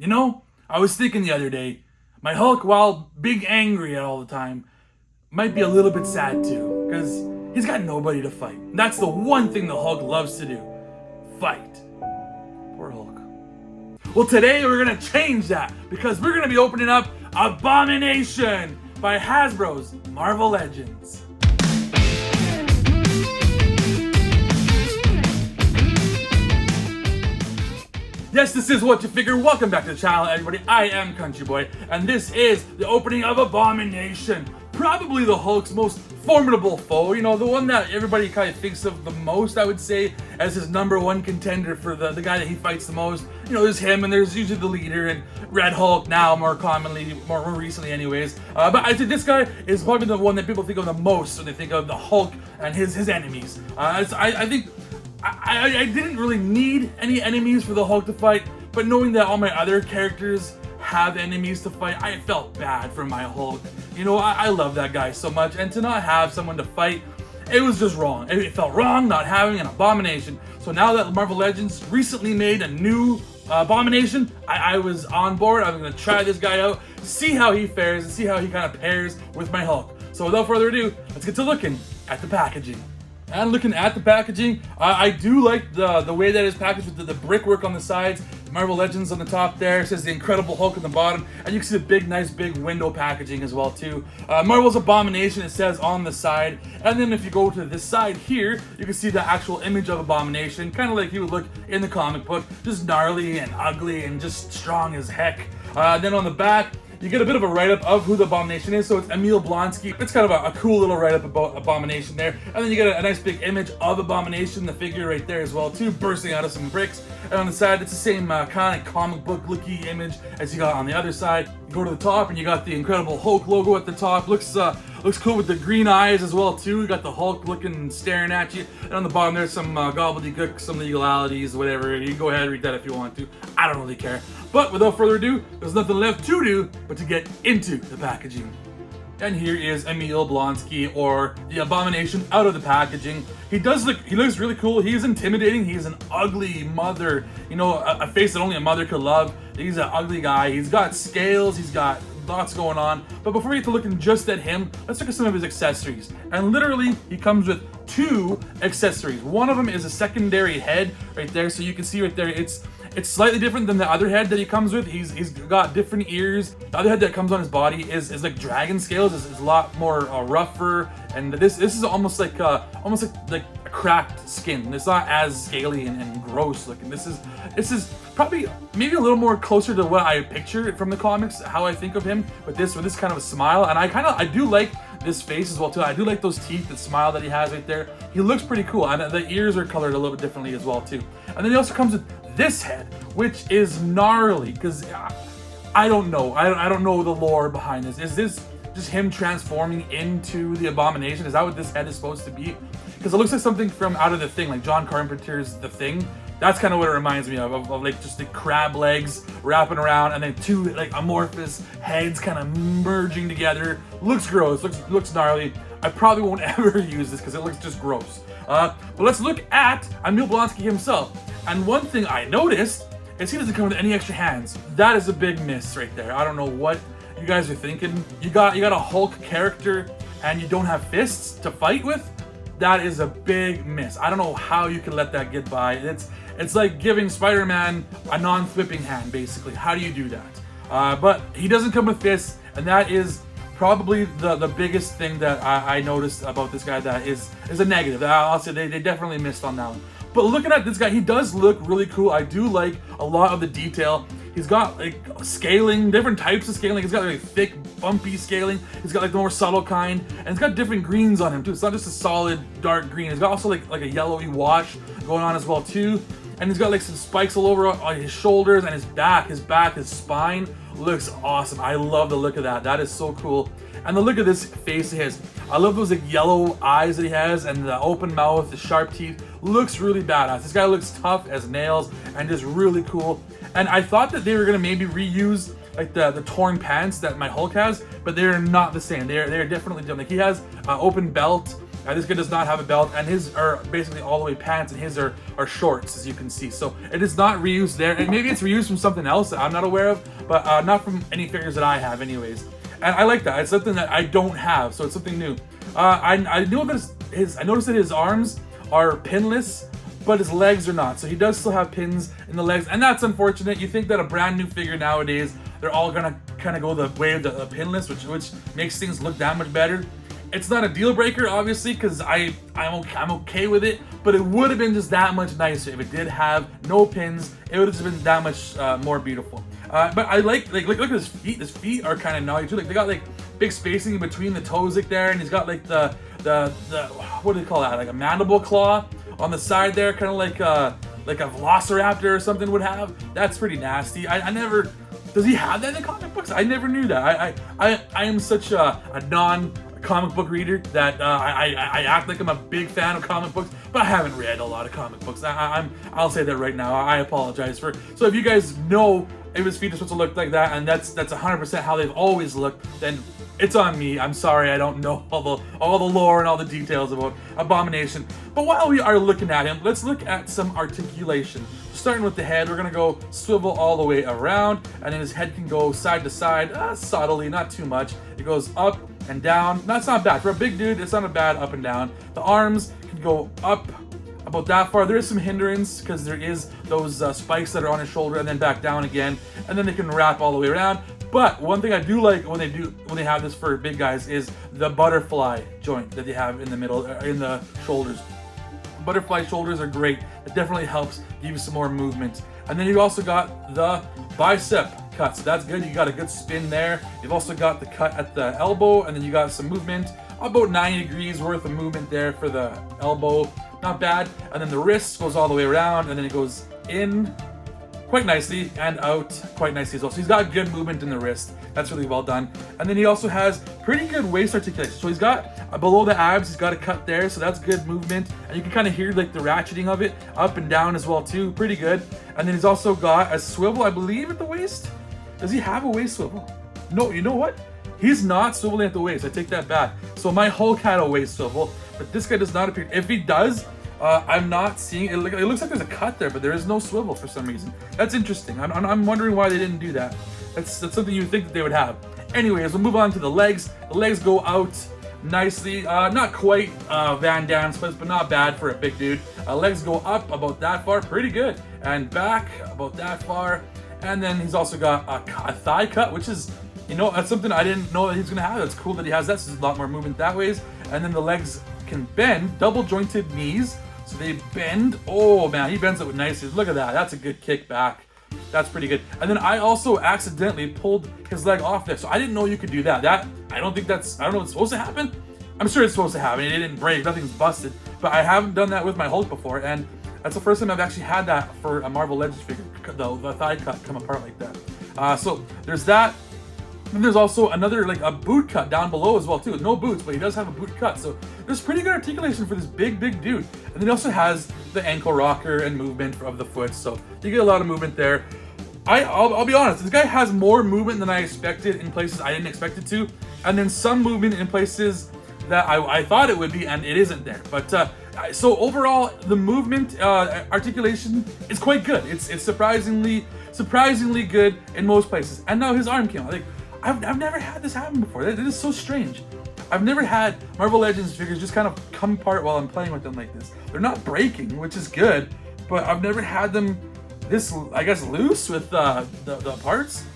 You know, I was thinking the other day, my Hulk, while big angry all the time, might be a little bit sad too, because he's got nobody to fight. That's the one thing the Hulk loves to do. Fight. Poor Hulk. Well, today we're gonna change that, because we're gonna be opening up Abomination by Hasbro's Marvel Legends. Yes, this is Whatcha Figure. Welcome back to the channel, everybody. I am Country Boy, and this is the opening of Abomination. Probably the Hulk's most formidable foe. You know, the one that everybody kind of thinks of the most, I would say, as his #1 contender for the guy that he fights the most. You know, there's him, and there's usually the leader, and Red Hulk now, more commonly, more recently anyways. But I think this guy is probably the one that people think of the most when they think of the Hulk and his enemies. I think I didn't really need any enemies for the Hulk to fight, but knowing that all my other characters have enemies to fight, I felt bad for my Hulk. You know, I love that guy so much, and to not have someone to fight, it was just wrong. It felt wrong not having an Abomination. So now that Marvel Legends recently made a new Abomination, I was on board. I'm gonna try this guy out, see how he fares, and see how he kind of pairs with my Hulk. So without further ado, let's get to looking at the packaging. And looking at the packaging, I do like the way that it's packaged with the brickwork on the sides, Marvel Legends on the top there, it says the Incredible Hulk on the bottom, and you can see the nice big window packaging as well too. Marvel's Abomination, it says on the side, and then if you go to this side here, you can see the actual image of Abomination, kind of like he would look in the comic book, just gnarly and ugly and just strong as heck. Then on the back, you get a bit of a write-up of who the Abomination is, so it's Emil Blonsky. It's kind of a cool little write-up about Abomination there. And then you get a nice big image of Abomination, the figure right there as well too, bursting out of some bricks. And on the side, it's the same kind of comic book-looky image as you got on the other side. You go to the top and you got the Incredible Hulk logo at the top. Looks cool with the green eyes as well too. You got the Hulk looking, staring at you. And on the bottom there's some gobbledygook, some legalities, whatever. You can go ahead and read that if you want to. I don't really care. But without further ado, there's nothing left to do but to get into the packaging. And here is Emil Blonsky, or the Abomination, out of the packaging. He looks really cool. He's intimidating. He's an ugly mother. You know, a face that only a mother could love. He's an ugly guy. He's got scales. He's got lots going on. But before we get to looking just at him, let's look at some of his accessories. And literally, he comes with 2 accessories. One of them is a secondary head right there. So you can see right there, it's slightly different than the other head that he comes with. He's got different ears. The other head that comes on his body is like dragon scales. Is a lot more rougher, and this is almost like a cracked skin. It's not as scaly and gross looking. This is probably maybe a little more closer to what I picture from the comics, how I think of him with this kind of a smile. And I do like this face as well too. I do like those teeth, the smile that he has right there. He looks pretty cool, and the ears are colored a little bit differently as well too. And then he also comes with this head, which is gnarly, because I don't know. I don't know the lore behind this. Is this just him transforming into the Abomination? Is that what this head is supposed to be? Because it looks like something from Out of the Thing, like John Carpenter's The Thing. That's kind of what it reminds me of like just the crab legs wrapping around, and then 2 like amorphous heads kind of merging together. Looks gross, looks gnarly. I probably won't ever use this because it looks just gross. But let's look at Emil Blonsky himself. And one thing I noticed is he doesn't come with any extra hands. That is a big miss right there. I don't know what you guys are thinking. You got a Hulk character and you don't have fists to fight with? That is a big miss. I don't know how you can let that get by. It's like giving Spider-Man a non-flipping hand, basically. How do you do that? But he doesn't come with fists, and that is probably the biggest thing that I noticed about this guy that is a negative. I'll say they definitely missed on that one. But looking at this guy, he does look really cool. I do like a lot of the detail. He's got like scaling, different types of scaling. He's got like thick, bumpy scaling. He's got like the more subtle kind, and he's got different greens on him too. It's not just a solid dark green. He's got also like a yellowy wash going on as well too. And he's got like some spikes all over on his shoulders and his back. His spine looks awesome. I love the look of that. That is so cool. And the look of this face of his. I love those like yellow eyes that he has, and the open mouth, the sharp teeth. Looks really badass. This guy looks tough as nails and just really cool. And I thought that they were gonna maybe reuse like the torn pants that my Hulk has, but they're not the same. They're definitely different. Like he has open belt This guy does not have a belt, and his are basically all the way pants, and his are shorts, as you can see. So it is not reused there, and maybe it's reused from something else that I'm not aware of, but not from any figures that I have anyways. And I like that. It's something that I don't have, so it's something new. I know that I noticed that his arms are pinless, but his legs are not. So he does still have pins in the legs, and that's unfortunate. You think that a brand new figure nowadays, they're all gonna kind of go the way of the pinless, which makes things look that much better. It's not a deal breaker, obviously, because I'm okay with it, but it would have been just that much nicer if it did have no pins. It would have just been that much more beautiful. But I like look at his feet. His feet are kind of naughty too. Like they got like big spacing in between the toes like there, and he's got like the what do they call that? Like a mandible claw on the side there, kind of like a velociraptor or something would have. That's pretty nasty. I never. Does he have that in the comic books? I never knew that. I am such a non-comic book reader that I act like I'm a big fan of comic books, but I haven't read a lot of comic books. I'll say that right now. I apologize for. So if you guys know if his feet are supposed to look like that, and that's 100% how they've always looked, then it's on me. I'm sorry, I don't know all the lore and all the details about Abomination. But while we are looking at him, let's look at some articulation. Starting with the head, we're gonna go swivel all the way around, and then his head can go side to side, subtly, not too much. It goes up and down. That's not bad. For a big dude, it's not a bad up and down. The arms can go up about that far. There is some hindrance because there is those spikes that are on his shoulder, and then back down again, and then they can wrap all the way around. But one thing I do like when they have this for big guys is the butterfly joint that they have in the middle, in the shoulders. Butterfly shoulders are great. It definitely helps give you some more movement. And then you also got the bicep cut, so that's good. You got a good spin there. You've also got the cut at the elbow, and then you got some movement, about 90 degrees worth of movement there for the elbow. Not bad. And then the wrist goes all the way around, and then it goes in quite nicely and out quite nicely as well. So he's got good movement in the wrist. That's really well done. And then he also has pretty good waist articulation. So he's got below the abs, he's got a cut there, so that's good movement. And you can kind of hear like the ratcheting of it up and down as well too. Pretty good. And then he's also got a swivel, I believe, at the waist. Does he have a waist swivel? No, you know what? He's not swiveling at the waist. I take that back. So my Hulk had a waist swivel, but this guy does not appear. If he does, I'm not seeing it. It looks like there's a cut there, but there is no swivel for some reason. That's interesting. I'm wondering why they didn't do that. That's something you would think that they would have. Anyways, we'll move on to the legs. The legs go out nicely. Not quite Van Damme splits, but not bad for a big dude. Legs go up about that far, pretty good, and back about that far. And then he's also got a thigh cut, which is, you know, that's something I didn't know that he's gonna have. That's cool that he has that. So there's a lot more movement that ways. And then the legs can bend, double jointed knees. So they bend. Oh man, he bends it with nicely. Look at that. That's a good kick back. That's pretty good. And then I also accidentally pulled his leg off there. So I didn't know you could do that. I don't know if it's supposed to happen. I'm sure it's supposed to happen. It didn't break. Nothing's busted. But I haven't done that with my Hulk before. And that's the first time I've actually had that for a Marvel Legends figure. The thigh cut come apart like that. So there's that. And there's also another, like a boot cut down below as well too. No boots, but he does have a boot cut. So there's pretty good articulation for this big dude. And then he also has the ankle rocker and movement of the foot. So you get a lot of movement there. I'll be honest, this guy has more movement than I expected in places I didn't expect it to. And then some movement in places that I thought it would be, and it isn't there. But so overall, the movement articulation is quite good. It's surprisingly good in most places. And now his arm came out. Like, I've never had this happen before. It is so strange. I've never had Marvel Legends figures just kind of come apart while I'm playing with them like this. They're not breaking, which is good, but I've never had them this, I guess, loose with the parts.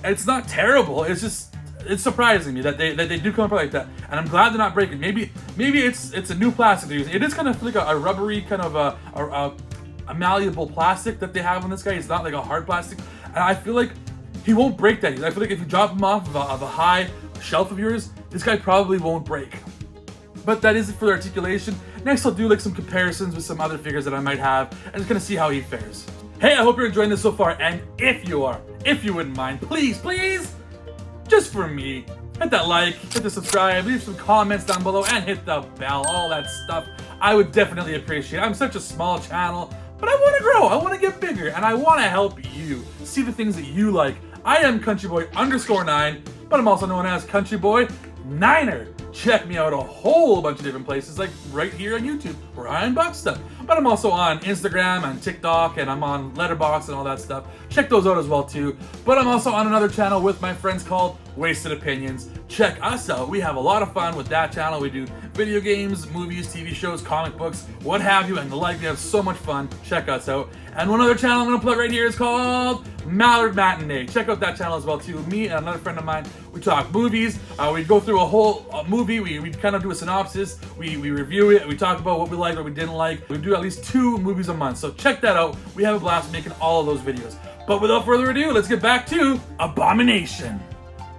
It's not terrible. It's surprising me that they do come apart like that, and I'm glad they're not breaking. Maybe it's a new plastic they're using. It is kind of like a rubbery kind of a malleable plastic that they have on this guy. It's not like a hard plastic, and I feel like he won't break that. I feel like if you drop him off of a high shelf of yours, this guy probably won't break. But that is it for the articulation. Next, I'll do like some comparisons with some other figures that I might have, and just gonna see how he fares. Hey, I hope you're enjoying this so far, and if you wouldn't mind, please, just for me, hit that like, hit the subscribe, leave some comments down below, and hit the bell, all that stuff. I would definitely appreciate it. I'm such a small channel, but I want to grow, I want to get bigger, and I want to help you see the things that you like. I am CountryBoy_9, but I'm also known as CountryBoyNiner. check me out a whole bunch of different places, like right here on YouTube, where I unbox stuff. But I'm also on Instagram and TikTok, and I'm on Letterboxd and all that stuff. Check those out as well too. But I'm also on another channel with my friends called Wasted Opinions. Check us out. We have a lot of fun with that channel. We do video games, movies, TV shows, comic books, what have you, and the like. We have so much fun. Check us out. And one other channel I'm gonna plug right here is called Mallard Matinee. Check out that channel as well too. Me and another friend of mine, we talk movies. We go through a whole movie. We kind of do a synopsis. We review it. We talk about what we liked, what we didn't like. We do at least 2 movies a month. So check that out. We have a blast making all of those videos. But without further ado, let's get back to Abomination.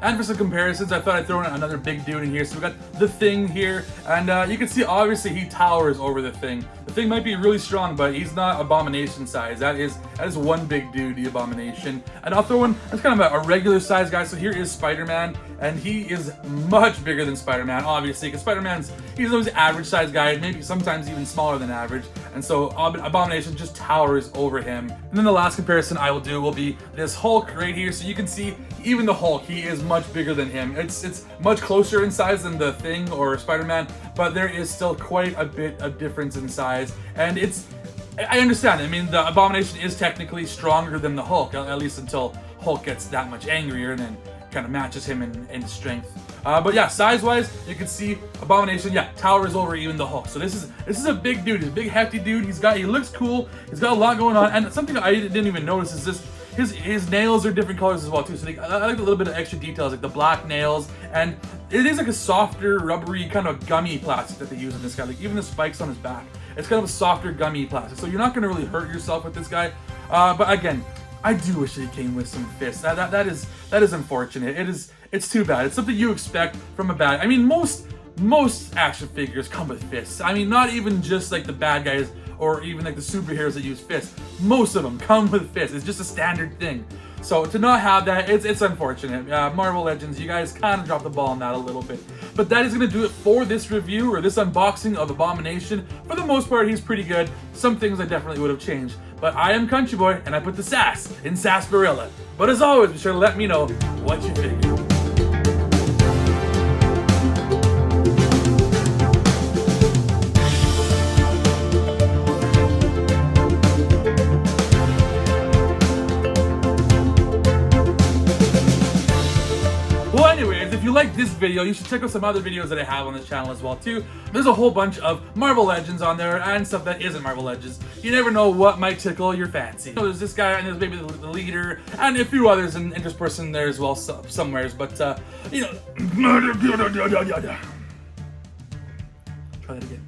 And for some comparisons, I thought I'd throw in another big dude in here. So we got the Thing here, and you can see obviously he towers over the Thing. The Thing might be really strong, but he's not Abomination size. That is one big dude, the Abomination. And I'll throw in, that's kind of a regular size guy. So here is Spider-Man, and he is much bigger than Spider-Man, obviously, because he's always average size guy, maybe sometimes even smaller than average. And so Abomination just towers over him. And then the last comparison I will do will be this Hulk right here. So you can see even the Hulk, he is much bigger than him. It's much closer in size than the Thing or Spider-Man, but there is still quite a bit of difference in size. And I understand. I mean, the Abomination is technically stronger than the Hulk, at least until Hulk gets that much angrier and then kind of matches him in strength. But yeah, size-wise, you can see Abomination, yeah, towers over even the Hulk. So this is a big dude. He's a big hefty dude. He looks cool. He's got a lot going on. And something I didn't even notice is this. His nails are different colors as well too. So I like a little bit of extra details, like the black nails, and it is like a softer, rubbery kind of gummy plastic that they use in this guy. Like even the spikes on his back, it's kind of a softer gummy plastic. So you're not going to really hurt yourself with this guy. But again, I do wish that he came with some fists. That is unfortunate. It's too bad. It's something you expect from a bad. I mean, most action figures come with fists. I mean, not even just like the bad guys or even like the superheroes that use fists. Most of them come with fists. It's just a standard thing. So to not have that, it's unfortunate. Marvel Legends, you guys kind of dropped the ball on that a little bit. But that is going to do it for this review or this unboxing of Abomination. For the most part, he's pretty good. Some things I definitely would have changed. But I am Country Boy, and I put the sass in Sarsaparilla. But as always, be sure to let me know what you figure. Well, anyways, if you like this video, you should check out some other videos that I have on this channel as well too. There's a whole bunch of Marvel Legends on there and stuff that isn't Marvel Legends. You never know what might tickle your fancy. So there's this guy, and there's maybe the leader, and a few others interspersed there as well somewheres. But you know, try that again.